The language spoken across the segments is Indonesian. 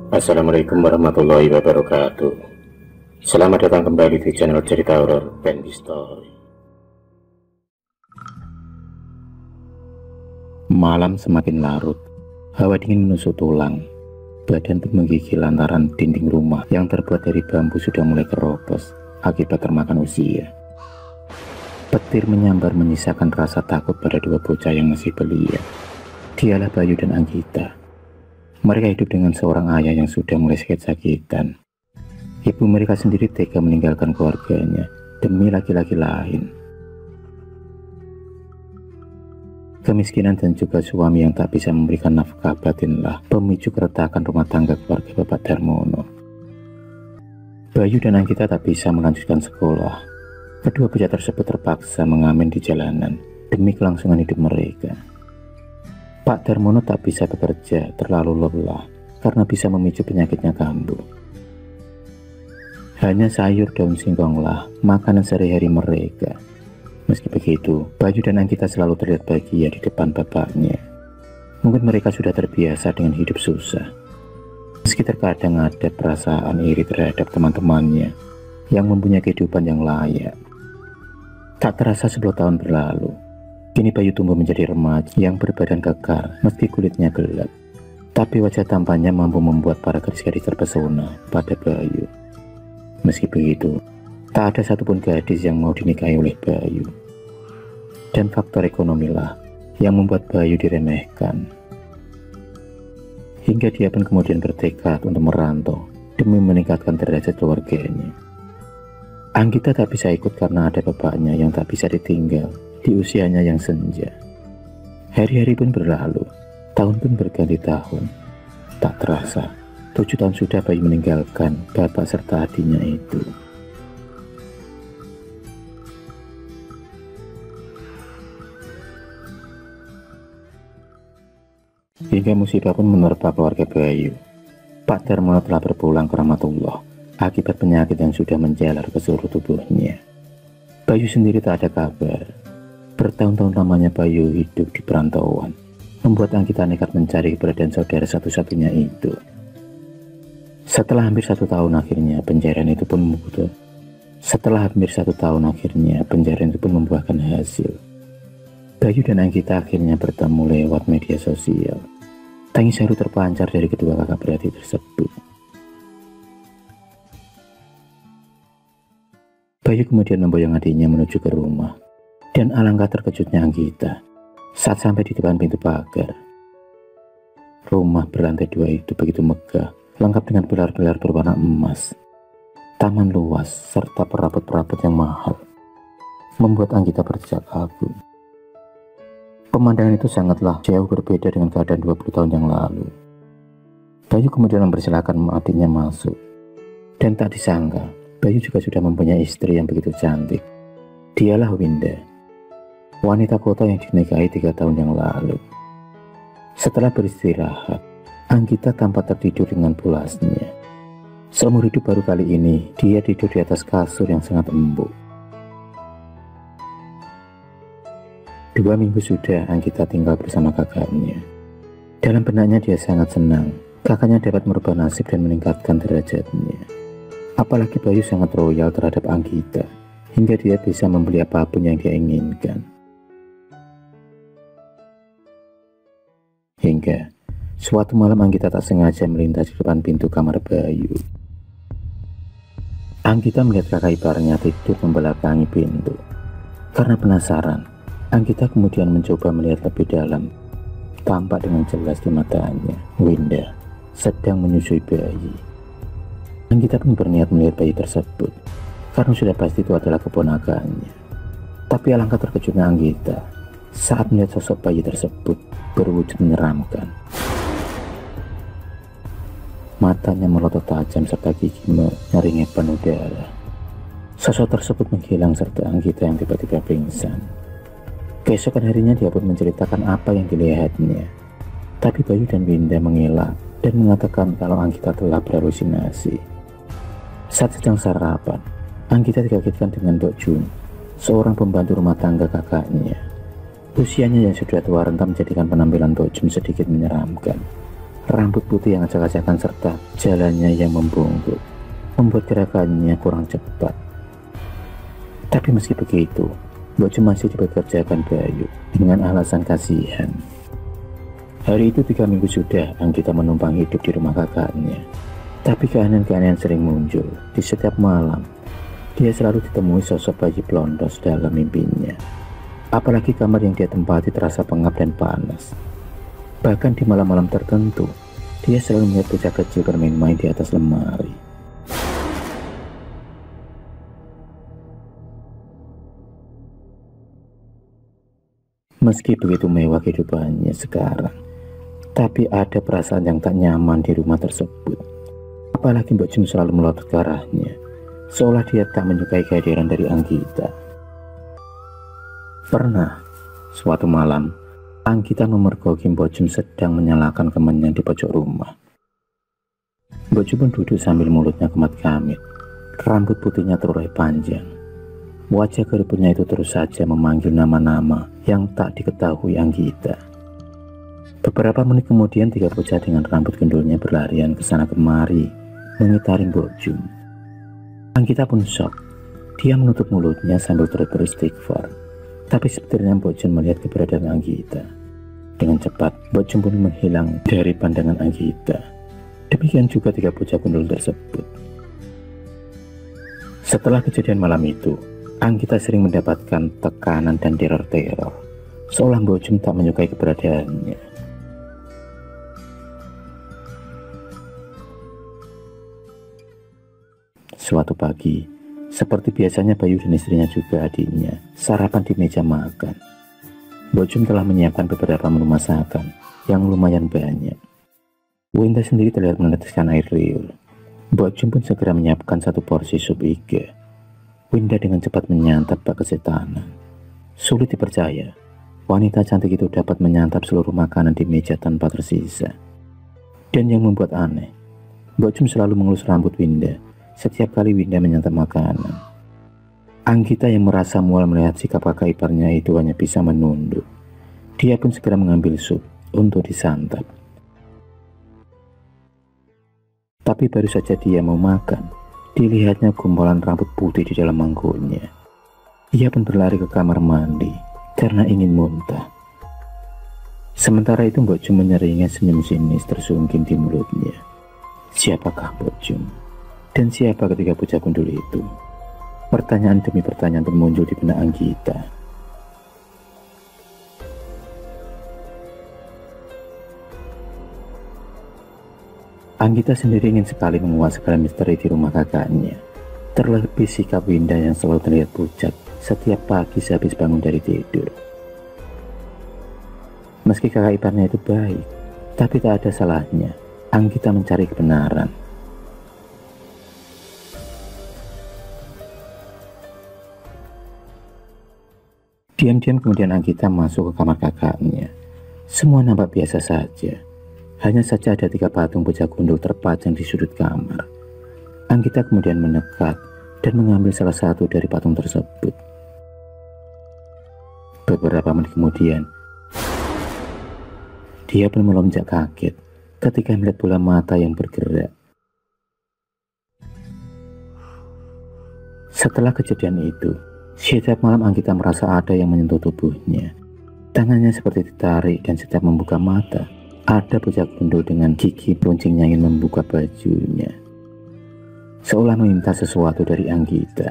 Assalamualaikum warahmatullahi wabarakatuh. Selamat datang kembali di channel cerita horor Bendy Story. Malam semakin larut, hawa dingin menusuk tulang, badan pun menggigil lantaran dinding rumah yang terbuat dari bambu sudah mulai keropos akibat termakan usia. Petir menyambar menyisakan rasa takut pada dua bocah yang masih belia. Dialah Bayu dan Anggita. Mereka hidup dengan seorang ayah yang sudah mulai sakit-sakitan. Ibu mereka sendiri tega meninggalkan keluarganya demi laki-laki lain. Kemiskinan dan juga suami yang tak bisa memberikan nafkah batinlah pemicu keretakan rumah tangga keluarga Bapak Darmono. Bayu dan Anggita tak bisa melanjutkan sekolah. Kedua bocah tersebut terpaksa mengamen di jalanan demi kelangsungan hidup mereka. Pak Darmono tak bisa bekerja terlalu lelah karena bisa memicu penyakitnya kambuh. Hanya sayur daun singkonglah makanan sehari-hari mereka. Meski begitu, Bayu dan Anggita selalu terlihat bahagia di depan bapaknya. Mungkin mereka sudah terbiasa dengan hidup susah. Meski terkadang ada perasaan iri terhadap teman-temannya yang mempunyai kehidupan yang layak. Tak terasa 10 tahun berlalu. Kini Bayu tumbuh menjadi remaja yang berbadan kekar meski kulitnya gelap. Tapi wajah tampannya mampu membuat para gadis-gadis terpesona pada Bayu. Meski begitu, tak ada satupun gadis yang mau dinikahi oleh Bayu. Dan faktor ekonomilah yang membuat Bayu diremehkan. Hingga dia pun kemudian bertekad untuk merantau demi meningkatkan derajat keluarganya. Anggita tak bisa ikut karena ada bapaknya yang tak bisa ditinggal di usianya yang senja. Hari-hari pun berlalu, tahun pun berganti tahun. Tak terasa, 7 tahun sudah Bayu meninggalkan bapak serta adiknya itu. Hingga musibah pun menerpa keluarga Bayu. Pak Darmono telah berpulang ke rahmatullah akibat penyakit yang sudah menjalar ke seluruh tubuhnya. Bayu sendiri tak ada kabar. Bertahun-tahun lamanya Bayu hidup di perantauan, membuat Anggita nekat mencari keberadaan saudara satu-satunya itu. Setelah hampir 1 tahun akhirnya pencarian itu pun membuahkan hasil. Bayu dan Anggita akhirnya bertemu lewat media sosial. Tangis haru terpancar dari kedua kakak beradik tersebut. Bayu kemudian memboyong adiknya menuju ke rumah. Dan alangkah terkejutnya Anggita saat sampai di depan pintu pagar. Rumah berlantai 2 itu begitu megah, lengkap dengan pilar-pilar berwarna emas, taman luas, serta perabot-perabot yang mahal, membuat Anggita berjejak kagum. Pemandangan itu sangatlah jauh berbeda dengan keadaan 20 tahun yang lalu. Bayu kemudian mempersilahkan adiknya masuk. Dan tak disangka, Bayu juga sudah mempunyai istri yang begitu cantik. Dialah Winda, wanita kota yang dinikahi 3 tahun yang lalu. Setelah beristirahat, Anggita tampak tertidur dengan pulasnya. Seumur hidup baru kali ini, dia tidur di atas kasur yang sangat empuk. 2 minggu sudah Anggita tinggal bersama kakaknya. Dalam benaknya dia sangat senang, kakaknya dapat merubah nasib dan meningkatkan derajatnya. Apalagi Bayu sangat royal terhadap Anggita, hingga dia bisa membeli apapun yang dia inginkan. Hingga suatu malam Anggita tak sengaja melintas di depan pintu kamar Bayu. Anggita melihat kakak iparnya tidur membelakangi pintu. Karena penasaran, Anggita kemudian mencoba melihat lebih dalam. Tampak dengan jelas di matanya Winda sedang menyusui bayi. Anggita pun berniat melihat bayi tersebut karena sudah pasti itu adalah keponakannya. Tapi alangkah terkejutnya Anggita saat melihat sosok bayi tersebut berwujud menyeramkan. Matanya melotot tajam serta gigi menyeringai penuh darah. Sosok tersebut menghilang serta Anggita yang tiba-tiba pingsan. Keesokan harinya dia pun menceritakan apa yang dilihatnya. Tapi Bayu dan Winda mengelak dan mengatakan kalau Anggita telah berhalusinasi. Saat sedang sarapan, Anggita dikagetkan dengan Mbok Jun, seorang pembantu rumah tangga kakaknya. Usianya yang sudah tua renta menjadikan penampilan Mbok Jun sedikit menyeramkan. Rambut putih yang acak-acakan serta jalannya yang membungkuk membuat gerakannya kurang cepat. Tapi meski begitu, Mbok Jum masih dipekerjakan Bayu dengan alasan kasihan. Hari itu 3 minggu sudah Anggita menumpang hidup di rumah kakaknya. Tapi keanehan-keanehan sering muncul di setiap malam. Dia selalu ditemui sosok bayi pelontos dalam mimpinya. Apalagi kamar yang dia tempati terasa pengap dan panas. Bahkan di malam-malam tertentu, dia selalu melihat bocah kecil bermain-main di atas lemari. Meski begitu mewah kehidupannya sekarang, tapi ada perasaan yang tak nyaman di rumah tersebut. Apalagi Mbok Jum selalu melotot ke arahnya, seolah dia tak menyukai kehadiran dari Anggita. Pernah, suatu malam, Anggita memergoki Mbok Jum sedang menyalakan kemenyan di pojok rumah. Mbok Jum pun duduk sambil mulutnya kemat-kamit, rambut putihnya terurai panjang. Wajah keriputnya itu terus saja memanggil nama-nama yang tak diketahui Anggita. Beberapa menit kemudian 3 bocah dengan rambut gendulnya berlarian ke sana kemari, mengitari Mbok Jum. Anggita pun shock. Dia menutup mulutnya sambil terus beristighfar. Tapi sebenarnya Mbok Jum melihat keberadaan Anggita. Dengan cepat, Mbok Jum pun menghilang dari pandangan Anggita. Demikian juga 3 bocah gundul tersebut. Setelah kejadian malam itu, Anggita sering mendapatkan tekanan dan teror-teror, seolah Mbok Jum tak menyukai keberadaannya. Suatu pagi, seperti biasanya Bayu dan istrinya juga adiknya sarapan di meja makan. Mbok Jum telah menyiapkan beberapa menu masakan yang lumayan banyak. Winda sendiri terlihat meneteskan air liur. Mbok Jum pun segera menyiapkan 1 porsi sup iga. Winda dengan cepat menyantap bak kesetanan. Sulit dipercaya, wanita cantik itu dapat menyantap seluruh makanan di meja tanpa tersisa. Dan yang membuat aneh, Mbok Jum selalu mengelus rambut Winda setiap kali Winda menyantap makanan. Anggita yang merasa mual melihat sikap kakak iparnya itu hanya bisa menunduk. Dia pun segera mengambil sup untuk disantap. Tapi baru saja dia mau makan, dilihatnya gumpalan rambut putih di dalam mangkuknya. Ia pun berlari ke kamar mandi karena ingin muntah. Sementara itu Mbok Jum menyeringai senyum sinis tersungkim di mulutnya. Siapakah Mbok Jum? Dan siapa ketiga bocah gundul itu? Pertanyaan demi pertanyaan pun muncul di benak Anggita. Anggita sendiri ingin sekali menguak segala misteri di rumah kakaknya. Terlebih sikap Winda yang selalu terlihat pucat setiap pagi sehabis bangun dari tidur. Meski kakak iparnya itu baik, tapi tak ada salahnya Anggita mencari kebenaran. Diam-diam kemudian Anggita masuk ke kamar kakaknya. Semua nampak biasa saja. Hanya saja ada 3 patung bocah gundul terpajang di sudut kamar. Anggita kemudian mendekat dan mengambil salah satu dari patung tersebut. Beberapa menit kemudian, dia pun melonjak kaget ketika melihat bola mata yang bergerak. Setelah kejadian itu, setiap malam Anggita merasa ada yang menyentuh tubuhnya. Tangannya seperti ditarik dan setiap membuka mata, ada bocah gundul dengan gigi runcingnya ingin membuka bajunya. Seolah meminta sesuatu dari Anggita.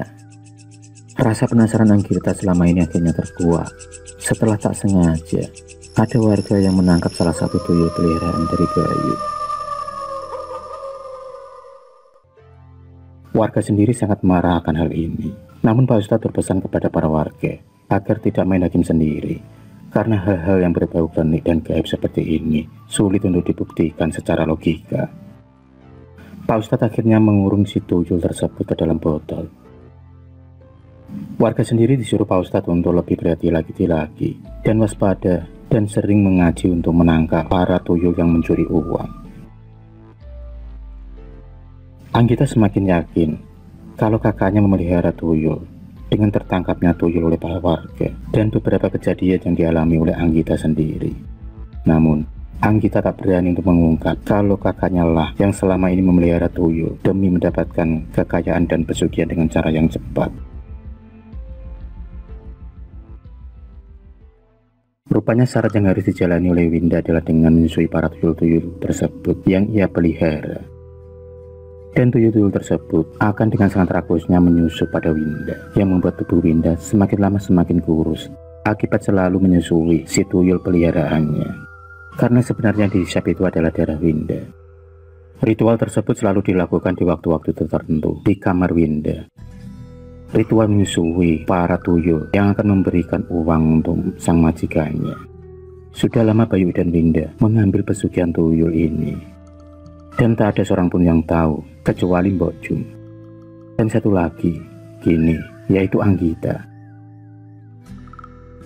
Rasa penasaran Anggita selama ini akhirnya terkuak. Setelah tak sengaja, ada warga yang menangkap salah satu tuyul peliharaan dari Bayu. Warga sendiri sangat marah akan hal ini. Namun Pak Ustadz berpesan kepada para warga agar tidak main hakim sendiri, karena hal-hal yang berbau klinik dan gaib seperti ini sulit untuk dibuktikan secara logika. Pak Ustadz akhirnya mengurung si tuyul tersebut ke dalam botol. Warga sendiri disuruh Pak Ustadz untuk lebih berhati-hati dan waspada dan sering mengaji untuk menangkap para tuyul yang mencuri uang. Anggita semakin yakin kalau kakaknya memelihara tuyul. Dengan tertangkapnya tuyul oleh para warga dan beberapa kejadian yang dialami oleh Anggita sendiri. Namun, Anggita tak berani untuk mengungkap kalau kakaknya lah yang selama ini memelihara tuyul demi mendapatkan kekayaan dan pesugihan dengan cara yang cepat. Rupanya syarat yang harus dijalani oleh Winda adalah dengan menyusui para tuyul-tuyul tersebut yang ia pelihara. Dan tuyul-tuyul tersebut akan dengan sangat ragusnya menyusup pada Winda, yang membuat tubuh Winda semakin lama semakin kurus akibat selalu menyusui si tuyul peliharaannya. Karena sebenarnya di hisap itu adalah darah Winda. Ritual tersebut selalu dilakukan di waktu-waktu tertentu di kamar Winda. Ritual menyusui para tuyul yang akan memberikan uang untuk sang majikannya. Sudah lama Bayu dan Winda mengambil pesugihan tuyul ini. Dan tak ada seorang pun yang tahu kecuali Mbok Jum. Dan satu lagi, kini, yaitu Anggita.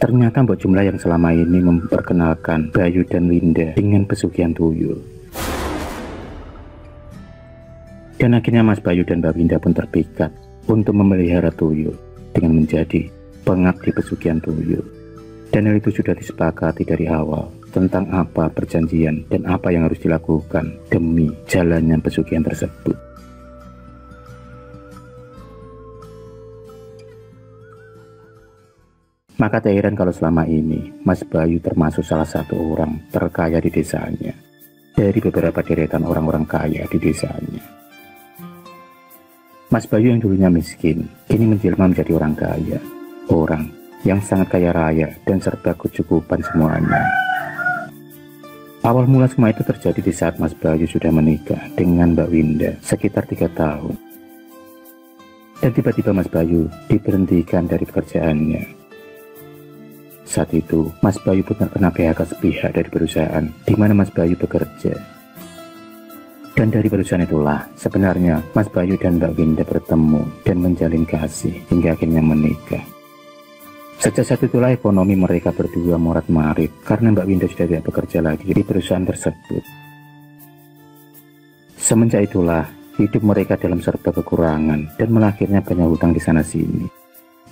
Ternyata Mbok Jumlah yang selama ini memperkenalkan Bayu dan Winda dengan pesugihan tuyul. Dan akhirnya Mas Bayu dan Mbak Winda pun terpikat untuk memelihara tuyul dengan menjadi pengabdi pesugihan tuyul. Dan hal itu sudah disepakati dari awal tentang apa perjanjian dan apa yang harus dilakukan demi jalannya pesugihan tersebut. Maka tak heran kalau selama ini Mas Bayu termasuk salah satu orang terkaya di desanya, dari beberapa deretan orang-orang kaya di desanya. Mas Bayu yang dulunya miskin, kini menjelma menjadi orang kaya, orang yang sangat kaya raya dan serba kecukupan semuanya. Awal mula semua itu terjadi di saat Mas Bayu sudah menikah dengan Mbak Winda sekitar 3 tahun. Dan tiba-tiba Mas Bayu diberhentikan dari pekerjaannya. Saat itu, Mas Bayu pun terkena PHK sepihak dari perusahaan di mana Mas Bayu bekerja. Dan dari perusahaan itulah, sebenarnya Mas Bayu dan Mbak Winda bertemu dan menjalin kasih hingga akhirnya menikah. Sejak saat itulah ekonomi mereka berdua morat-marit karena Mbak Winda sudah tidak bekerja lagi di perusahaan tersebut. Semenjak itulah, hidup mereka dalam serba kekurangan dan akhirnya banyak hutang di sana-sini.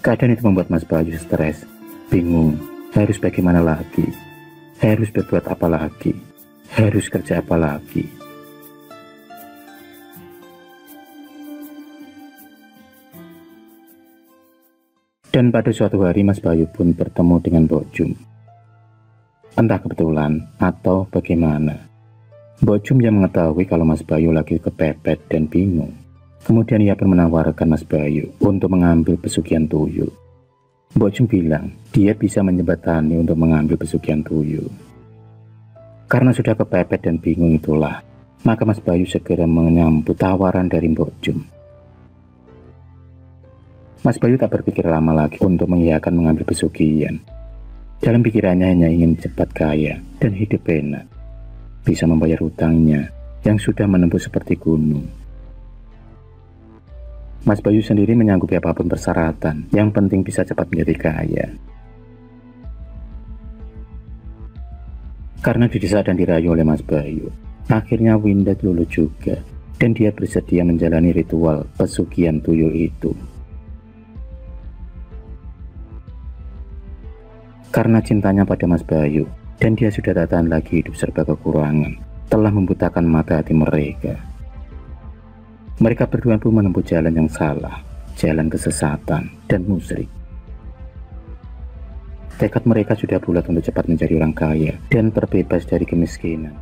Keadaan itu membuat Mas Bayu stres, bingung, harus bagaimana lagi, harus berbuat apa lagi, harus kerja apa lagi. Dan pada suatu hari Mas Bayu pun bertemu dengan Mbok Jum. Entah kebetulan atau bagaimana, Mbok Jum yang mengetahui kalau Mas Bayu lagi kepepet dan bingung. Kemudian ia pun menawarkan Mas Bayu untuk mengambil pesugihan tuyul. Mbok Jum bilang dia bisa menjembatani untuk mengambil pesugihan tuyul. Karena sudah kepepet dan bingung itulah, maka Mas Bayu segera menyambut tawaran dari Mbok Jum. Mas Bayu tak berpikir lama lagi untuk mengiyakan mengambil pesugihan. Dalam pikirannya hanya ingin cepat kaya dan hidup enak, bisa membayar hutangnya yang sudah menembus seperti gunung. Mas Bayu sendiri menyanggupi apapun persyaratan, yang penting bisa cepat menjadi kaya. Karena didesak dan dirayu oleh Mas Bayu, akhirnya Winda lulus juga, dan dia bersedia menjalani ritual pesugihan tuyul itu. Karena cintanya pada Mas Bayu, dan dia sudah tak tahan lagi hidup serba kekurangan, telah membutakan mata hati mereka. Mereka berdua pun menempuh jalan yang salah, jalan kesesatan dan musyrik. Tekad mereka sudah bulat untuk cepat menjadi orang kaya dan terbebas dari kemiskinan.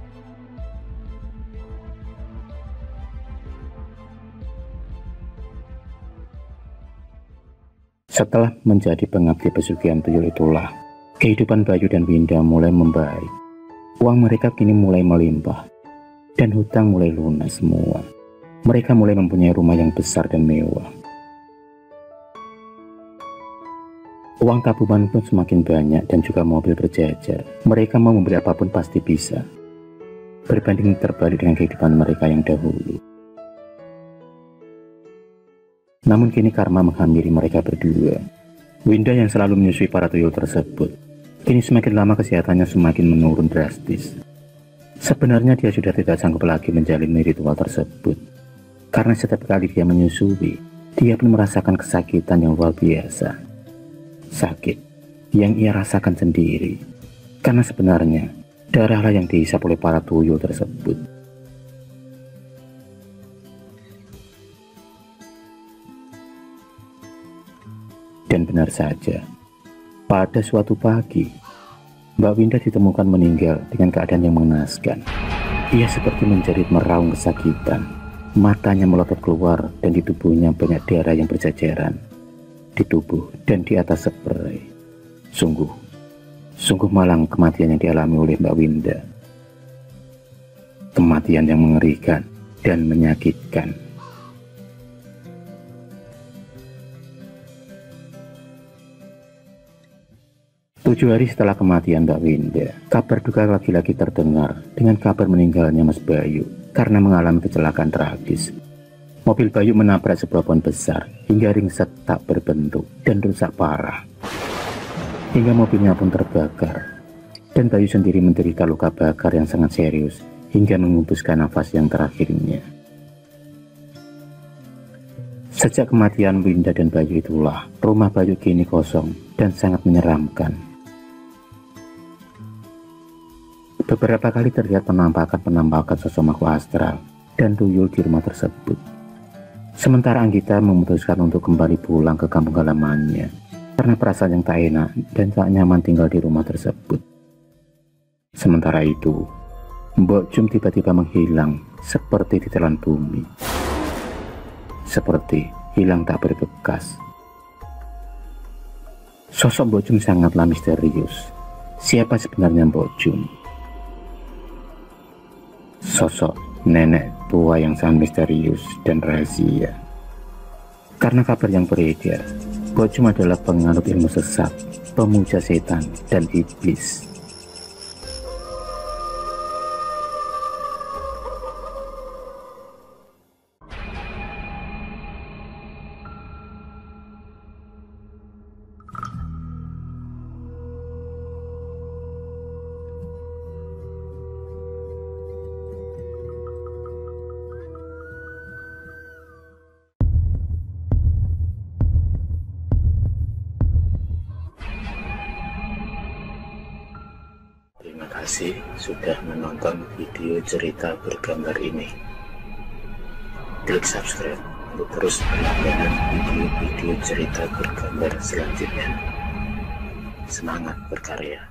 Setelah menjadi pengabdi pesugihan tuyul itulah, kehidupan Bayu dan Winda mulai membaik. Uang mereka kini mulai melimpah, dan hutang mulai lunas semua. Mereka mulai mempunyai rumah yang besar dan mewah. Uang tabungan pun semakin banyak dan juga mobil berjajar. Mereka mau membeli apapun pasti bisa. Berbanding terbalik dengan kehidupan mereka yang dahulu. Namun kini karma menghampiri mereka berdua. Winda yang selalu menyusui para tuyul tersebut, kini semakin lama kesehatannya semakin menurun drastis. Sebenarnya dia sudah tidak sanggup lagi menjalani ritual tersebut. Karena setiap kali dia menyusui, dia pun merasakan kesakitan yang luar biasa. Sakit yang ia rasakan sendiri. Karena sebenarnya Darahlah yang dihisap oleh para tuyul tersebut. Dan benar saja, pada suatu pagi, Mbak Winda ditemukan meninggal dengan keadaan yang mengenaskan. Ia seperti menjerit meraung kesakitan. Matanya melotot keluar dan di tubuhnya banyak darah yang berjajaran. Di tubuh dan di atas spray. Sungguh malang kematian yang dialami oleh Mbak Winda. Kematian yang mengerikan dan menyakitkan. 7 hari setelah kematian Mbak Winda, kabar duka lagi-lagi terdengar dengan kabar meninggalnya Mas Bayu karena mengalami kecelakaan tragis. Mobil Bayu menabrak sebuah pohon besar hingga ringsek tak berbentuk dan rusak parah. Hingga mobilnya pun terbakar. Dan Bayu sendiri menderita luka bakar yang sangat serius hingga mengembuskan nafas yang terakhirnya. Sejak kematian Winda dan Bayu itulah, rumah Bayu kini kosong dan sangat menyeramkan. Beberapa kali terlihat penampakan sosok makhluk astral dan tuyul di rumah tersebut. Sementara Anggita memutuskan untuk kembali pulang ke kampung halamannya karena perasaan yang tak enak dan tak nyaman tinggal di rumah tersebut. Sementara itu, Mbok Jum tiba-tiba menghilang seperti ditelan bumi. Seperti hilang tak berbekas. Sosok Mbok Jum sangatlah misterius. Siapa sebenarnya Mbok Jum? Sosok nenek tua yang sangat misterius dan rahasia. Karena kabar yang beredar, Mbok Jum adalah penganut ilmu sesat, pemuja setan dan iblis. Terima kasih sudah menonton video cerita bergambar ini. Klik subscribe untuk terus berlangganan video-video cerita bergambar selanjutnya. Semangat berkarya.